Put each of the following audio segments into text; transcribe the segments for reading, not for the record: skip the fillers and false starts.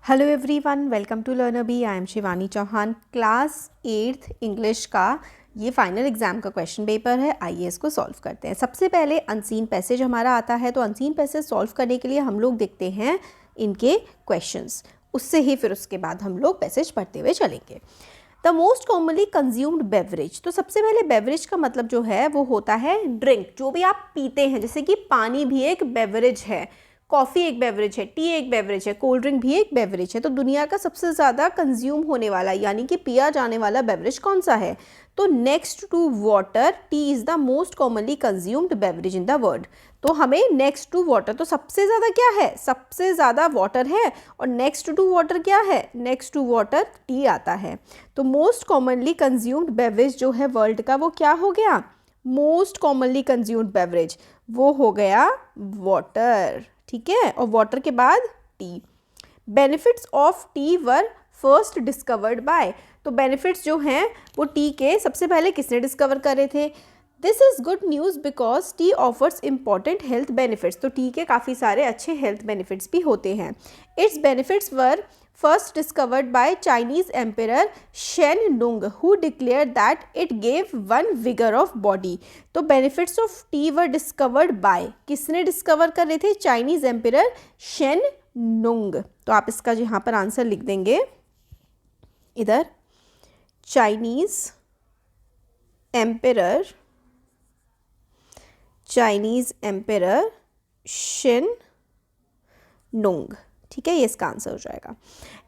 Hello everyone, welcome to learner bee. I am Shivani Chauhan. Class 8th English का ये final exam का question paper है। आइए इसको सॉल्व करते हैं। सबसे पहले अनसीन पैसेज हमारा आता है, तो अनसीन पैसेज सॉल्व करने के लिए हम लोग देखते हैं इनके क्वेश्चंस, उससे ही फिर उसके बाद हम लोग पैसेज पढ़ते हुए चलेंगे। The most commonly consumed beverage, तो सबसे पहले बेवरेज का मतलब जो है वो होता है ड्रिंक, जो भी आप पीते हैं। जैसे कि पानी भी एक बेवरेज है, कॉफ़ी एक बेवरेज है, टी एक बेवरेज है, कोल्ड ड्रिंक भी एक बेवरेज है। तो दुनिया का सबसे ज़्यादा कंज्यूम होने वाला यानी कि पिया जाने वाला बेवरेज कौन सा है? तो next to water, tea is the most commonly consumed beverage in the world. तो हमें नेक्स्ट टू वाटर, तो सबसे ज़्यादा क्या है? सबसे ज़्यादा वाटर है, और नेक्स्ट टू वाटर क्या है? नेक्स्ट टू वाटर टी आता है। तो मोस्ट कॉमनली कंज्यूम्ड बेवरेज जो है वर्ल्ड का, वो क्या हो गया? मोस्ट कॉमनली कंज्यूम्ड बेवरेज वो हो गया वाटर। ठीक है, और वाटर के बाद T. Benefits of T were first discovered by, तो बेनिफिट्स जो हैं वो टी के सबसे पहले किसने डिस्कवर करे थे? This is good news because T offers important health benefits, तो टी के काफ़ी सारे अच्छे हेल्थ बेनिफिट्स भी होते हैं। It's benefits were first discovered by Chinese Emperor Shen Nung, who declared that it gave one vigor of body। तो benefits of tea were discovered by, किसने डिस्कवर कर रहे थे? Chinese emperor Shen Nung. तो आप इसका यहाँ पर आंसर लिख देंगे इधर, चाइनीज एम्पियर शेन नुंग। ठीक है, ये इसका आंसर हो जाएगा।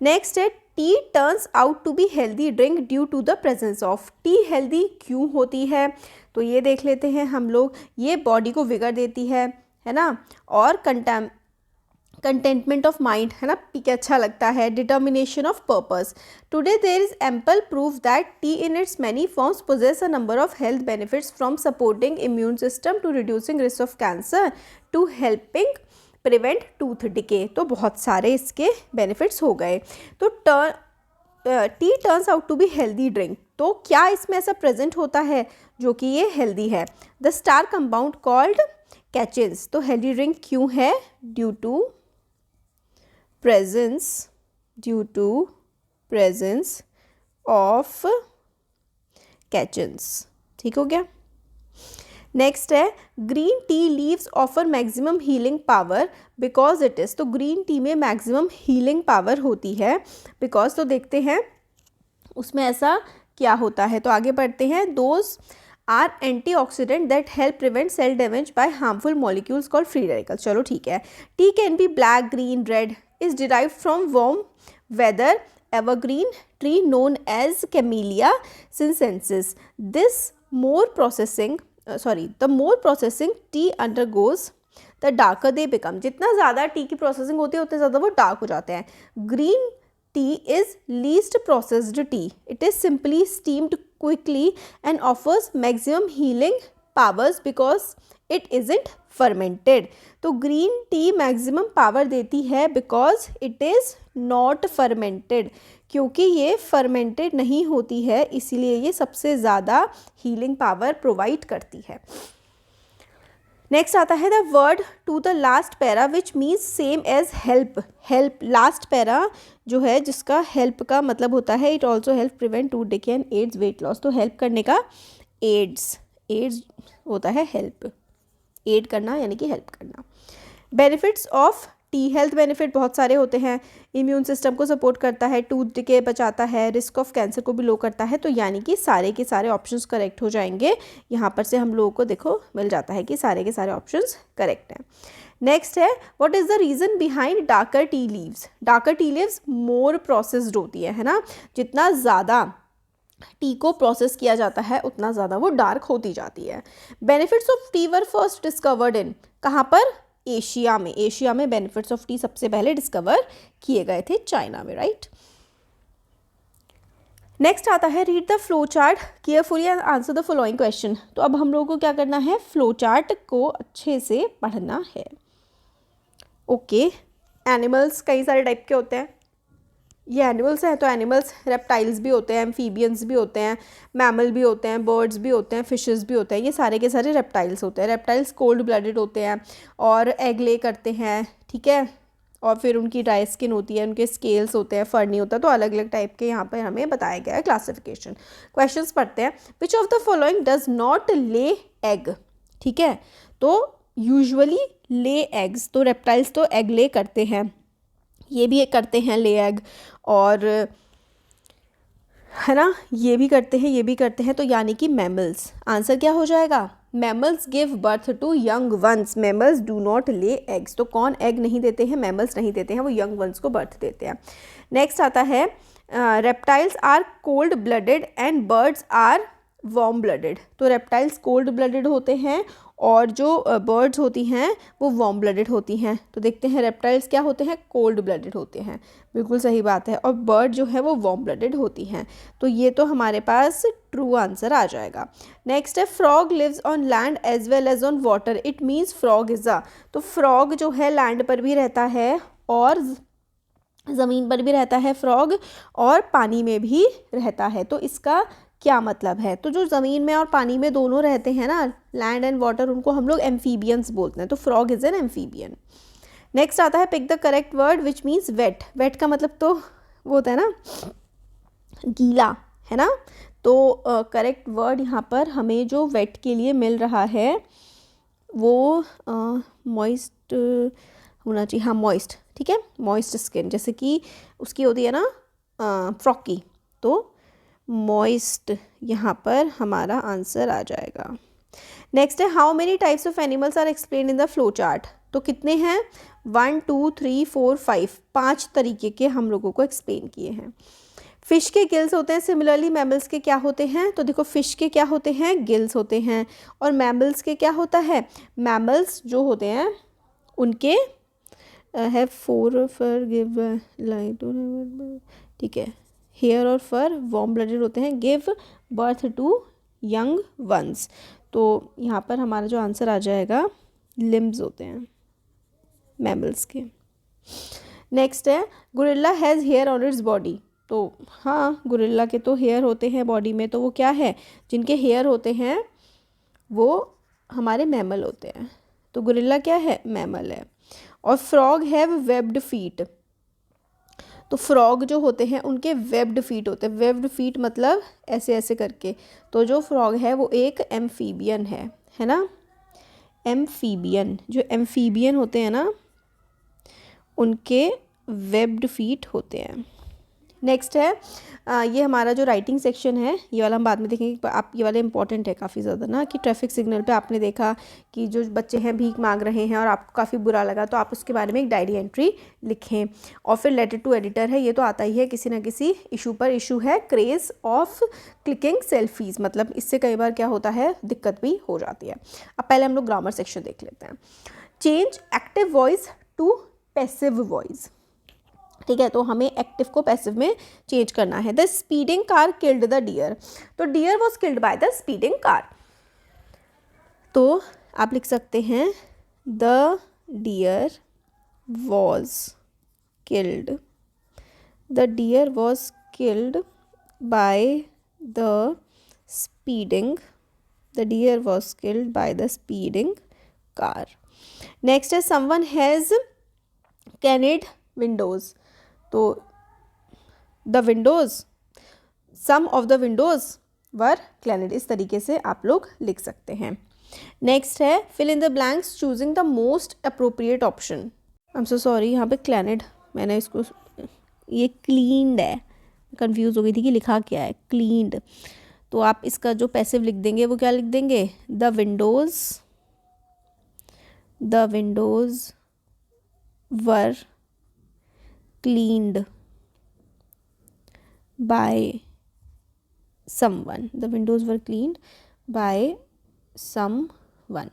नेक्स्ट है, tea turns out to be healthy drink due to the presence of. Tea healthy क्यों होती है? तो ये देख लेते हैं हम लोग। ये बॉडी को विगर देती है ना, और कंटेंटमेंट ऑफ माइंड, है ना, पी के अच्छा लगता है। Determination of purpose. Today there is ample proof that tea in its many forms poses a number of health benefits from supporting immune system to reducing risk of cancer to helping prevent tooth decay. तो बहुत सारे इसके benefits हो गए। तो tea turns out to be healthy drink, तो क्या इसमें ऐसा प्रेजेंट होता है जो कि ये हेल्दी है? The star compound called catechins. तो हेल्दी ड्रिंक क्यों है? Due to presence of catechins. ठीक हो गया। नेक्स्ट है, green tea leaves offer maximum healing power because it is. तो ग्रीन टी में मैक्सिमम हीलिंग पावर होती है बिकॉज, तो देखते हैं उसमें ऐसा क्या होता है। तो आगे बढ़ते हैं। Those are antioxidant that help prevent cell damage by harmful molecules called free radicals. चलो ठीक है। Tea can be black, green, red, is derived from warm weather evergreen tree known as Camellia sinensis. The more processing tea undergoes, the darker they become। जितना ज़्यादा T की processing होती है उतने ज़्यादा वो डार्क हो जाते हैं। Green tea is least processed T, it is simply steamed quickly and offers maximum healing powers because it isn't fermented. तो ग्रीन टी मैक्सिमम पावर देती है because it is not fermented, क्योंकि ये फर्मेंटेड नहीं होती है, इसीलिए ये सबसे ज़्यादा हीलिंग पावर प्रोवाइड करती है। नेक्स्ट आता है the word to the last para which means same as help. Help last para जो है, जिसका हेल्प का मतलब होता है it also help prevent tooth decay and aids weight loss. तो हेल्प करने का एड्स होता है हेल्प, एड करना यानी कि हेल्प करना। Benefits of T, health benefit बहुत सारे होते हैं। इम्यून सिस्टम को सपोर्ट करता है, टूथ डिके बचाता है, रिस्क ऑफ कैंसर को भी लो करता है। तो यानी कि सारे के सारे ऑप्शंस करेक्ट हो जाएंगे। यहाँ पर से हम लोगों को देखो मिल जाता है कि सारे के सारे ऑप्शंस करेक्ट हैं। नेक्स्ट है, what is the reason behind darker tea leaves. Darker tea leaves more processed होती है ना, जितना ज़्यादा टी को प्रोसेस किया जाता है उतना ज़्यादा वो डार्क होती जाती है। Benefits of T were first discovered in, कहाँ पर? एशिया में। एशिया में बेनिफिट्स ऑफ टी सबसे पहले डिस्कवर किए गए थे चाइना में, राइट। नेक्स्ट आता है, read the flow chart carefully and answer the following question. तो अब हम लोगों को क्या करना है? फ्लो चार्ट को अच्छे से पढ़ना है। ओके, एनिमल्स कई सारे टाइप के होते हैं। ये एनिमल्स हैं, तो एनिमल्स रेप्टाइल्स भी होते हैं, एम्फीबियंस भी होते हैं, मैमल भी होते हैं, बर्ड्स भी होते हैं, फिशेस भी होते हैं। ये सारे के सारे रेप्टाइल्स होते हैं। रेप्टाइल्स कोल्ड ब्लडेड होते हैं और एग ले करते हैं, ठीक है, और फिर उनकी ड्राई स्किन होती है, उनके स्केल्स होते हैं, फर नहीं होता, तो अलग अलग टाइप के यहाँ पर हमें बताया गया है क्लासिफिकेशन। क्वेश्चंस पढ़ते हैं। Which of the following does not ले एग, ठीक है, तो यूजुअली ले एग्स, तो रेप्टाइल्स तो एग ले करते हैं, ये भी करते हैं ले एग, और है ना, ये भी करते हैं, ये भी करते हैं, तो यानी कि मैमल्स। आंसर क्या हो जाएगा? Mammals give birth to young ones, mammals do not lay eggs. तो कौन एग नहीं देते हैं? मैमल्स नहीं देते हैं, वो यंग वंस को बर्थ देते हैं। नेक्स्ट आता है reptiles are cold blooded and birds are warm blooded. तो रेप्टाइल्स कोल्ड ब्लडेड होते हैं और जो बर्ड्स होती हैं वो वार्म ब्लडेड होती हैं। तो देखते हैं रेप्टाइल्स क्या होते हैं? कोल्ड ब्लडेड होते हैं, बिल्कुल सही बात है, और बर्ड जो है वो वार्म ब्लडेड होती हैं। तो ये तो हमारे पास ट्रू आंसर आ जाएगा। नेक्स्ट है frog lives on land as well as on water, it means frog is a. तो फ्रॉग जो है लैंड पर भी रहता है और ज़मीन पर भी रहता है फ्रॉग, और पानी में भी रहता है। तो इसका क्या मतलब है? तो जो ज़मीन में और पानी में दोनों रहते हैं ना, लैंड एंड वाटर, उनको हम लोग एम्फीबियंस बोलते हैं। तो frog is an amphibian. Next आता है pick the correct word which means wet. Wet का मतलब तो वो होता है ना गीला, है ना। तो करेक्ट वर्ड यहाँ पर हमें जो वेट के लिए मिल रहा है वो मॉइस्ट होना चाहिए। हाँ, मॉइस्ट, ठीक है, मॉइस्ट स्किन, जैसे कि उसकी होती है ना फ्रॉकी, तो मॉइस्ट यहाँ पर हमारा आंसर आ जाएगा। नेक्स्ट है how many types of animals are explain in the flow chart. तो कितने हैं? 1 2 3 4 5, 5 तरीके के हम लोगों को एक्सप्लेन किए हैं। फिश के गिल्स होते हैं, सिमिलरली मैमल्स के क्या होते हैं? तो देखो फिश के क्या होते हैं? गिल्स होते हैं, और मैमल्स के क्या होता है? मैमल्स जो होते हैं उनके हैव 4 फर गिव लाइट, ठीक है, हेयर और फर, वार्म ब्लडेड होते हैं, give birth to young ones. तो यहाँ पर हमारा जो आंसर आ जाएगा लिम्स होते हैं मैमल्स के। नेक्स्ट है gorilla has hair on its body. तो हाँ, गोरिल्ला के तो हेयर होते हैं बॉडी में, तो वो क्या है? जिनके हेयर होते हैं वो हमारे मैमल होते हैं। तो गोरिल्ला क्या है? मैमल है। और फ्रॉग हैव वेब्ड फीट। तो फ्रॉग जो होते हैं उनके वेब्ड फीट होते हैं। वेब्ड फीट मतलब ऐसे ऐसे करके। तो जो फ्रॉग है वो एक एम्फीबियन है ना। एम्फीबियन, जो एम्फीबियन होते हैं ना उनके वेब्ड फीट होते हैं। नेक्स्ट है ये हमारा जो राइटिंग सेक्शन है, ये वाला हम बाद में देखेंगे। आप ये वाला इंपॉर्टेंट है काफ़ी ज़्यादा ना, कि ट्रैफिक सिग्नल पे आपने देखा कि जो बच्चे हैं भीख मांग रहे हैं और आपको काफ़ी बुरा लगा, तो आप उसके बारे में एक डायरी एंट्री लिखें। और फिर लेटर टू एडिटर है, ये तो आता ही है किसी ना किसी इशू पर। इशू है क्रेज़ ऑफ क्लिकिंग सेल्फीज़, मतलब इससे कई बार क्या होता है, दिक्कत भी हो जाती है। अब पहले हम लोग ग्रामर सेक्शन देख लेते हैं। Change active voice to passive voice, ठीक है, तो हमें एक्टिव को पैसिव में चेंज करना है। The speeding car killed the deer. तो deer was killed by the speeding car. तो आप लिख सकते हैं the deer was killed, the deer was killed by the speeding, the deer was killed by the speeding car. Next है someone has cleaned windows. तो the windows, some of the windows were cleaned, इस तरीके से आप लोग लिख सकते हैं। नेक्स्ट है fill in the blanks choosing the most appropriate option. I am so sorry, यहाँ पे क्लैनिड मैंने इसको, ये क्लीन्ड है, कंफ्यूज हो गई थी कि लिखा क्या है, क्लीन्ड। तो आप इसका जो पैसिव लिख देंगे वो क्या लिख देंगे? The windows were cleaned by someone, the windows were cleaned by someone।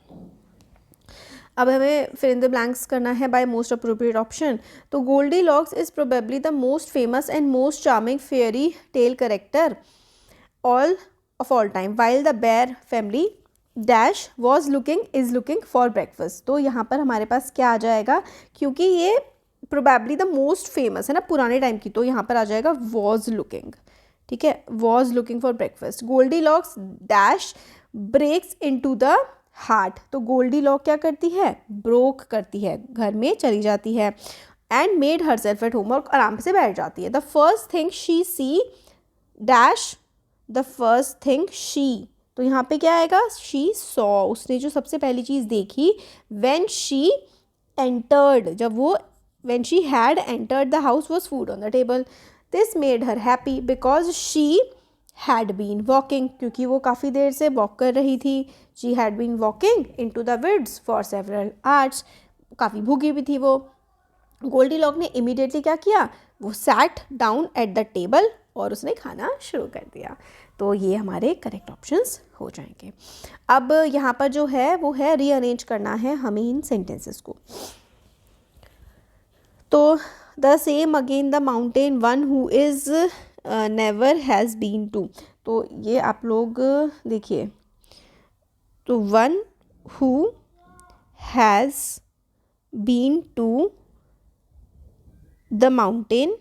अब हमें फिल इन द ब्लैंक्स करना है बाय मोस्ट अप्रोप्रिएट ऑप्शन। तो Goldilocks is probably the most famous and most charming fairy tale character of all time, while the bear family dash was looking for breakfast. तो यहाँ पर हमारे पास क्या आ जाएगा, क्योंकि ये प्रोबेबली द मोस्ट फेमस है ना पुराने टाइम की, तो यहाँ पर आ जाएगा वॉज लुकिंग, ठीक है, was looking for breakfast. Goldilocks dash breaks into the heart. तो गोल्डी लॉक क्या करती है? ब्रोक करती है, घर में चली जाती है। And made herself at home, और आराम से बैठ जाती है. The first thing she see dash, the first thing she, तो यहाँ पे क्या आएगा, शी सॉ, उसने जो सबसे पहली चीज़ देखी. व्हेन शी एंटर्ड, जब वो, when she had entered the house was food on the table. This made her happy because she had been walking, क्योंकि वो काफ़ी देर से वॉक कर रही थी. She had been walking into the woods for several hours, काफ़ी भूखी भी थी वो. गोल्डीलॉक ने इमीडिएटली क्या किया, वो sat down at the table, और उसने खाना शुरू कर दिया. तो ये हमारे करेक्ट ऑप्शंस हो जाएंगे. अब यहाँ पर जो है वो है रीअरेंज करना है हमें इन सेंटेंसेस को. तो the same again the mountain one who is never has been to, तो ये आप लोग देखिए, तो one who has been to the mountain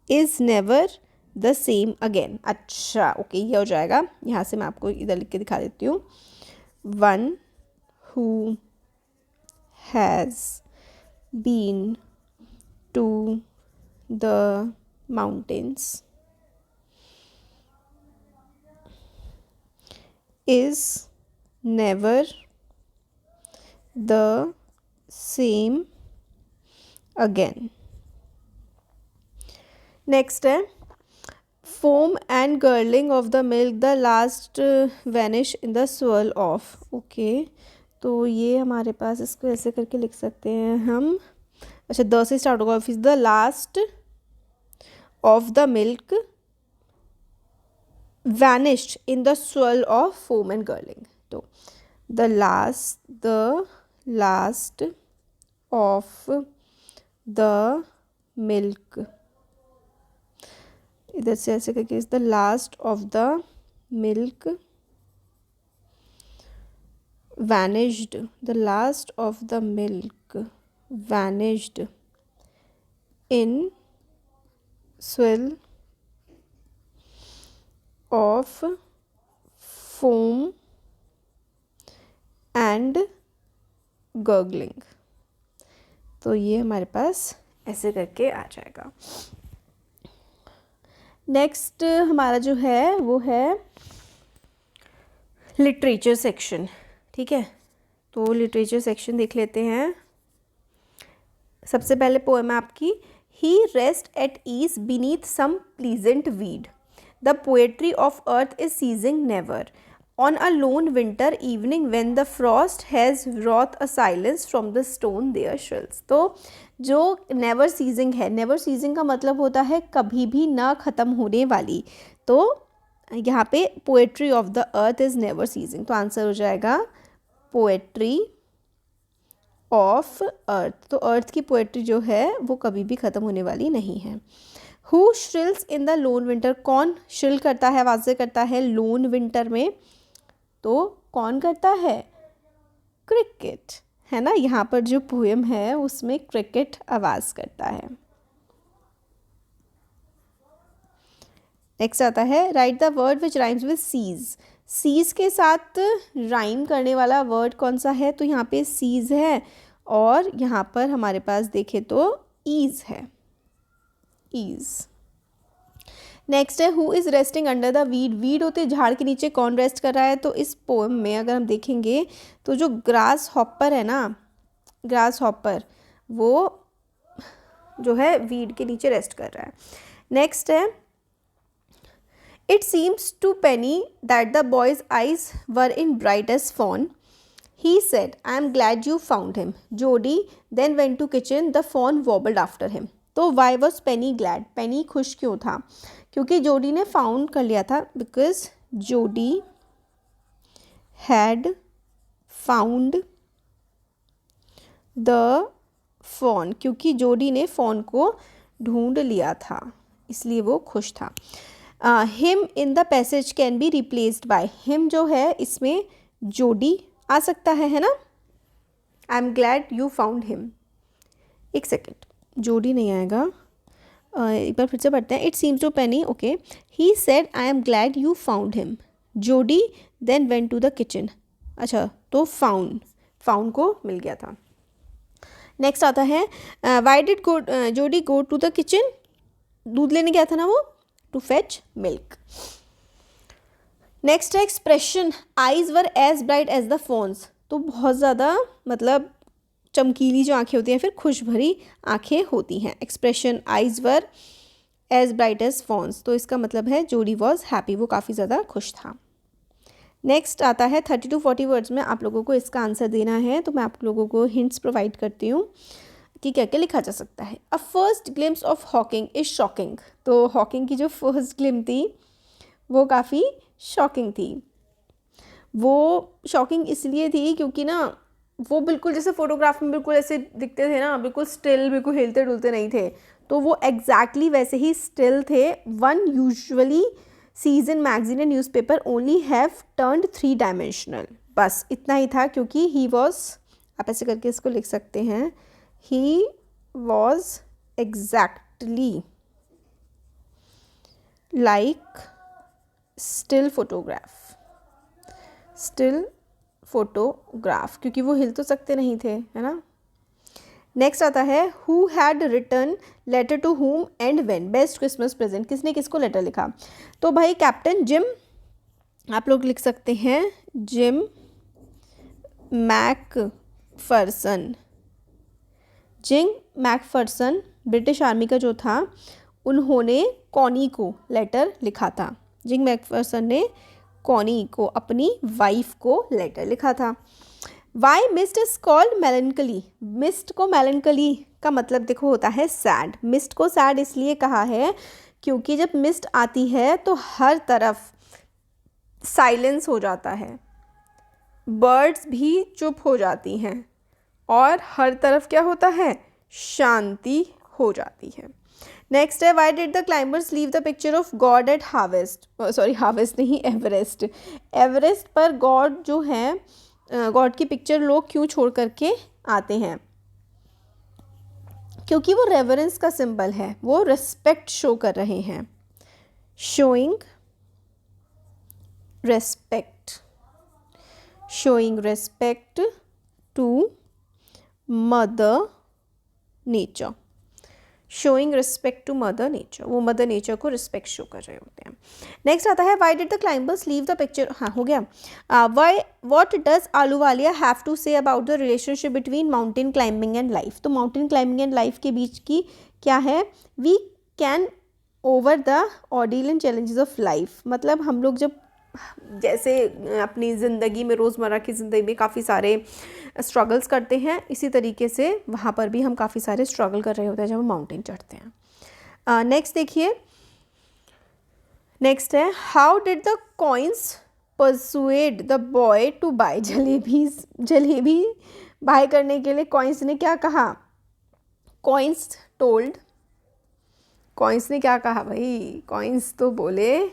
is never the same again. अच्छा ओके, ये हो जाएगा. यहाँ से मैं आपको इधर लिख के दिखा देती हूँ. One who has been to the mountains is never the same again. Next है foam and gurgling of the milk, the last vanish in the swirl of. Okay, तो ये हमारे पास, इसको ऐसे करके लिख सकते हैं हम. अच्छा, द से स्टार्ट होगा. फिर the last of the milk vanished in the swirl of foam and gurgling. तो the last of the milk, इधर से ऐसे करके, is the last of the milk vanished, the last of the milk vanished in swirl of foam and gargling. तो ये हमारे पास ऐसे करके आ जाएगा. नेक्स्ट हमारा जो है वो है लिटरेचर सेक्शन. ठीक है, तो लिटरेचर सेक्शन देख लेते हैं. सबसे पहले पोएम है आपकी, he rest at ease beneath some pleasant weed, the poetry of earth is ceasing never, on a lone winter evening when the frost has wrought a silence from the stone there shrills. तो जो never ceasing है, never ceasing का मतलब होता है कभी भी ना ख़त्म होने वाली. तो यहाँ पे poetry of the earth is never ceasing, तो आंसर हो जाएगा पोएट्री ऑफ अर्थ. तो अर्थ की पोएट्री जो है वो कभी भी ख़त्म होने वाली नहीं है. Who shrills in the lone winter, कौन श्रिल करता है, आवाज़ें करता है लोन विंटर में, तो कौन करता है, क्रिकेट, है ना. यहाँ पर जो पोएम है उसमें क्रिकेट आवाज़ करता है. नेक्स्ट आता है, write the word which rhymes with cease. Cease के साथ राइम करने वाला वर्ड कौन सा है, तो यहाँ पे सीज है, और यहाँ पर हमारे पास देखें तो ईज है, ईज. नेक्स्ट है, who is resting under the weed. Weed होते झाड़ के नीचे, कौन रेस्ट कर रहा है, तो इस पोएम में अगर हम देखेंगे तो जो ग्रास हॉपर है ना, ग्रास हॉपर, वो जो है वीड के नीचे रेस्ट कर रहा है. नेक्स्ट है, it seems to Penny that the boy's eyes were in bright as fawn. He said I am glad you found him. Jody then went to kitchen, the fawn wobbled after him. तो why was Penny glad, Penny खुश क्यों था, क्योंकि जोडी ने found कर लिया था, बिकॉज जोडी हैड फाउंड द फॉन, क्योंकि जोडी ने फॉन को ढूंढ लिया था, इसलिए वो खुश था. Him in the passage can be replaced by. Him जो है इसमें जोडी आ सकता है ना. I am glad you found him. एक सेकेंड, जोडी नहीं आएगा, एक बार फिर से पढ़ते हैं. It seems to Penny, okay. He said I am glad you found him. Jody then went to the kitchen. अच्छा, तो फाउंड, फाउंड को मिल गया था. नेक्स्ट आता है वाई डिड जोडी गो टू द किचन, दूध लेने गया था ना वो, टू फेच मिल्क। नेक्स्ट है expression eyes were as bright as the phones, तो बहुत ज़्यादा मतलब चमकीली जो आंखें होती हैं, फिर खुश भरी आंखें होती हैं। Expression eyes were as bright as phones, तो इसका मतलब है जोडी वॉज हैप्पी, वो काफ़ी ज़्यादा खुश था। नेक्स्ट आता है 30 to 40 वर्ड्स में आप लोगों को इसका आंसर देना है, तो मैं आप लोगों को हिंट्स प्रोवाइड करती हूँ कि क्या क्या लिखा जा सकता है। A first glimpse of Hawking is shocking, तो हॉकिंग की जो फर्स्ट ग्लिम थी वो काफ़ी शॉकिंग थी। वो शॉकिंग इसलिए थी क्योंकि ना वो बिल्कुल जैसे फोटोग्राफ में बिल्कुल ऐसे दिखते थे ना, बिल्कुल स्टिल, बिल्कुल हिलते डुलते नहीं थे, तो वो एग्जैक्टली वैसे ही स्टिल थे। One usually sees in magazine and newspaper only have turned 3 dimensional, बस इतना ही था, क्योंकि ही वॉज, आप ऐसे करके इसको लिख सकते हैं, he was exactly like still photograph, क्योंकि वो हिल तो सकते नहीं थे, है ना। नेक्स्ट आता है who had return letter to whom and when, best Christmas present, किसने किसको लेटर लिखा, तो भाई कैप्टन जिम, आप लोग लिख सकते हैं gym Macpherson. Gym Macpherson British army का जो था, उन्होंने कॉनी को लेटर लिखा था। जिम मैकफर्सन ने कॉनी को, अपनी वाइफ को लेटर लिखा था। Why mist is called melancholy, mist को मेलनकली का मतलब देखो होता है सैड। मिस्ट को सैड इसलिए कहा है क्योंकि जब मिस्ट आती है तो हर तरफ साइलेंस हो जाता है, बर्ड्स भी चुप हो जाती हैं और हर तरफ क्या होता है, शांति हो जाती है। नेक्स्ट है why did the climbers leave the picture of God at harvest, sorry harvest नहीं, एवरेस्ट। एवरेस्ट पर गॉड जो है, गॉड की पिक्चर लोग क्यों छोड़ करके आते हैं, क्योंकि वो रेवरेंस का सिंबल है, वो रिस्पेक्ट शो कर रहे हैं। Showing respect to mother nature, showing respect to mother nature, वो मदर नेचर को रिस्पेक्ट शो कर रहे होते हैं। नेक्स्ट आता है why did the climbers leave the picture, हाँ हो गया। Why what does Ahluwalia have to say about the relationship between mountain climbing and life, तो माउंटेन क्लाइंबिंग एंड लाइफ के बीच की क्या है, we can over the ordeal and challenges of life, मतलब हम लोग जब जैसे अपनी ज़िंदगी में, रोज़मर्रा की ज़िंदगी में काफ़ी सारे स्ट्रगल्स करते हैं, इसी तरीके से वहाँ पर भी हम काफ़ी सारे स्ट्रगल कर रहे होते हैं जब हम माउंटेन चढ़ते हैं। नेक्स्ट देखिए, नेक्स्ट है how did the coins persuade the boy to buy jalebis, jalebi buy करने के लिए कॉइन्स ने क्या कहा, कॉइन्स ने क्या कहा भाई, कॉइन्स तो बोले,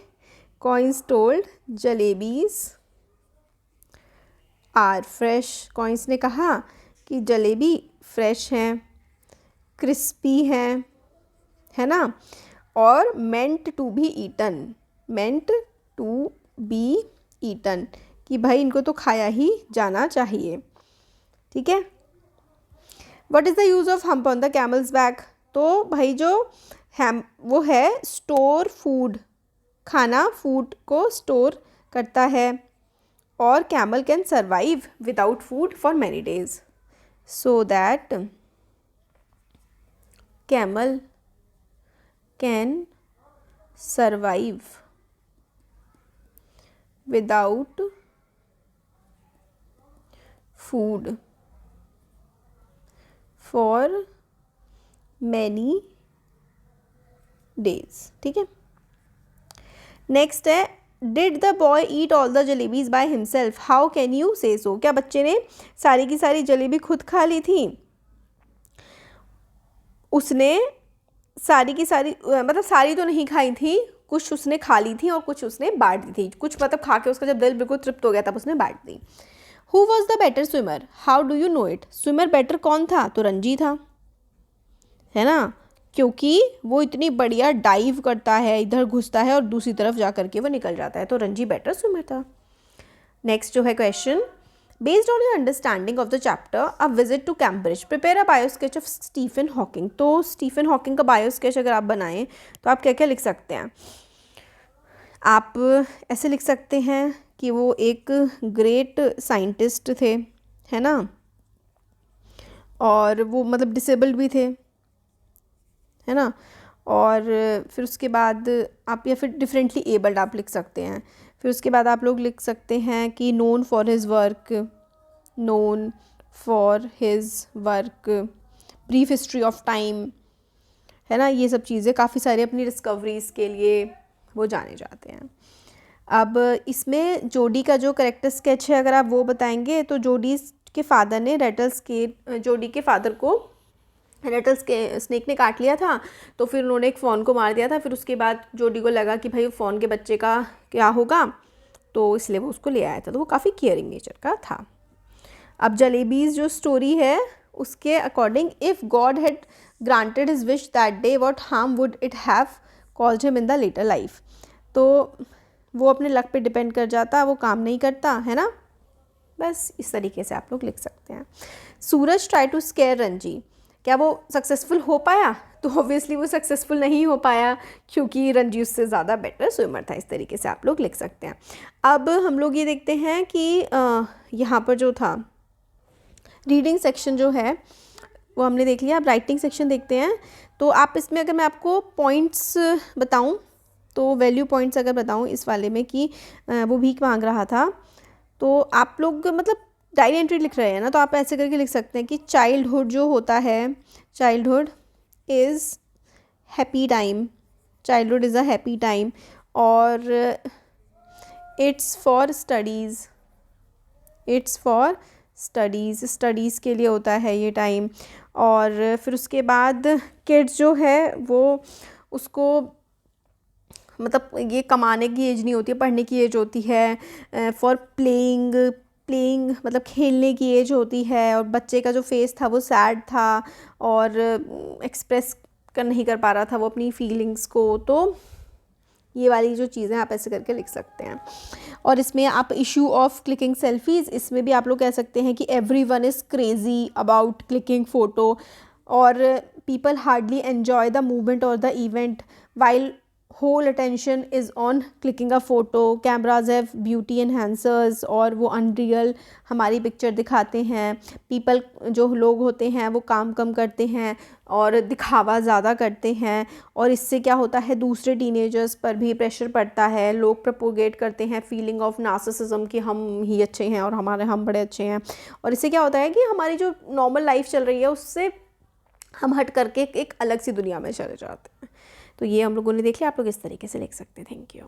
coins told jalebis are fresh, coins ने कहा कि जलेबी फ्रेश हैं, क्रिस्पी हैं, है ना, और मेंट टू बी ईटन, कि भाई इनको तो खाया ही जाना चाहिए, ठीक है। What is the use of hump on the camel's back, तो भाई जो वो है स्टोर फूड, खाना फूड को स्टोर करता है, और camel can survive without food for many days, so that camel can survive without food for many days, ठीक है। नेक्स्ट है did the boy eat all the jalebis by himself, how can you say so, क्या बच्चे ने सारी की सारी जलेबी खुद खा ली थी, उसने सारी की सारी मतलब सारी तो नहीं खाई थी, कुछ उसने खा ली थी और कुछ उसने बांट दी थी, कुछ मतलब खा के उसका जब दिल बिल्कुल तृप्त हो गया तब उसने बांट दी। Who was the better swimmer, how do you know it, swimmer better कौन था, तो रंजी था, है ना, क्योंकि वो इतनी बढ़िया डाइव करता है, इधर घुसता है और दूसरी तरफ जा करके वो निकल जाता है, तो रंजी बेटर स्विमर था। नेक्स्ट जो है question, based on your understanding of the chapter a visit to Cambridge, prepare a bio sketch of Stephen Hawking. तो स्टीफन हॉकिंग का बायो स्केच अगर आप बनाएं तो आप क्या क्या लिख सकते हैं? आप ऐसे लिख सकते हैं कि वो एक ग्रेट साइंटिस्ट थे, है ना, और वो मतलब डिसेबल्ड भी थे, है ना, और फिर उसके बाद आप या फिर डिफरेंटली एबल्ड आप लिख सकते हैं। फिर उसके बाद आप लोग लिख सकते हैं कि known for his work, known for his work, brief history of time, है ना, ये सब चीज़ें काफ़ी सारी अपनी डिस्कवरीज़ के लिए वो जाने जाते हैं। अब इसमें जोडी का जो करेक्टर स्केच है अगर आप वो बताएंगे तो जोडी के फादर ने जोडी के फादर को स्नेक ने काट लिया था, तो फिर उन्होंने एक फ़ोन को मार दिया था। फिर उसके बाद जोडी को लगा कि भाई फ़ोन के बच्चे का क्या होगा, तो इसलिए वो उसको ले आया था। तो वो काफ़ी केयरिंग नेचर का था। अब जलेबीज़ जो स्टोरी है उसके according, if God had granted his wish that day what harm would it have called him in the later life. तो वो अपने लक पे डिपेंड कर जाता, वो काम नहीं करता, है ना। बस इस तरीके से आप लोग लिख सकते हैं। सूरज ट्राई टू स्केयर रंजी, क्या वो सक्सेसफुल हो पाया? तो ऑब्वियसली वो सक्सेसफुल नहीं हो पाया क्योंकि रंजी उससे ज़्यादा बेटर स्विमर था। इस तरीके से आप लोग लिख सकते हैं। अब हम लोग ये देखते हैं कि यहाँ पर जो था रीडिंग सेक्शन जो है वो हमने देख लिया। अब राइटिंग सेक्शन देखते हैं। तो आप इसमें अगर मैं आपको पॉइंट्स बताऊं तो वैल्यू पॉइंट्स अगर बताऊं इस वाले में कि वो भीख मांग रहा था, तो आप लोग मतलब डायरी एंट्री लिख रहे हैं ना, तो आप ऐसे करके लिख सकते हैं कि चाइल्डहुड जो होता है, childhood is happy time, childhood is a happy time, और it's for studies, it's for studies, studies के लिए होता है ये टाइम। और फिर उसके बाद किड्स जो है वो उसको मतलब ये कमाने की एज नहीं होती है, पढ़ने की एज होती है। फॉर प्लेइंग, प्लेइंग मतलब खेलने की एज होती है। और बच्चे का जो फेस था वो सैड था और एक्सप्रेस नहीं कर पा रहा था वो अपनी फीलिंग्स को। तो ये वाली जो चीज़ें आप ऐसे करके लिख सकते हैं। और इसमें आप इशू ऑफ क्लिकिंग सेल्फीज़, इसमें भी आप लोग कह सकते हैं कि everyone is crazy about clicking photo, और people hardly enjoy the movement और the event while whole attention is on clicking a photo, cameras have beauty enhancers, और वो अनरियल हमारी पिक्चर दिखाते हैं। पीपल जो लोग होते हैं वो काम कम करते हैं और दिखावा ज़्यादा करते हैं, और इससे क्या होता है दूसरे टीनेजर्स पर भी प्रेशर पड़ता है। लोग प्रपोगेट करते हैं फीलिंग ऑफ नार्सिसिज्म कि हम ही अच्छे हैं और हम बड़े अच्छे हैं, और इससे क्या होता है कि हमारी जो नॉर्मल लाइफ चल रही है उससे हम हट करके एक अलग सी दुनिया में चले जाते हैं। तो ये हम लोगों ने देख लिया, आप लोग इस तरीके से लिख सकते हैं। Thank you.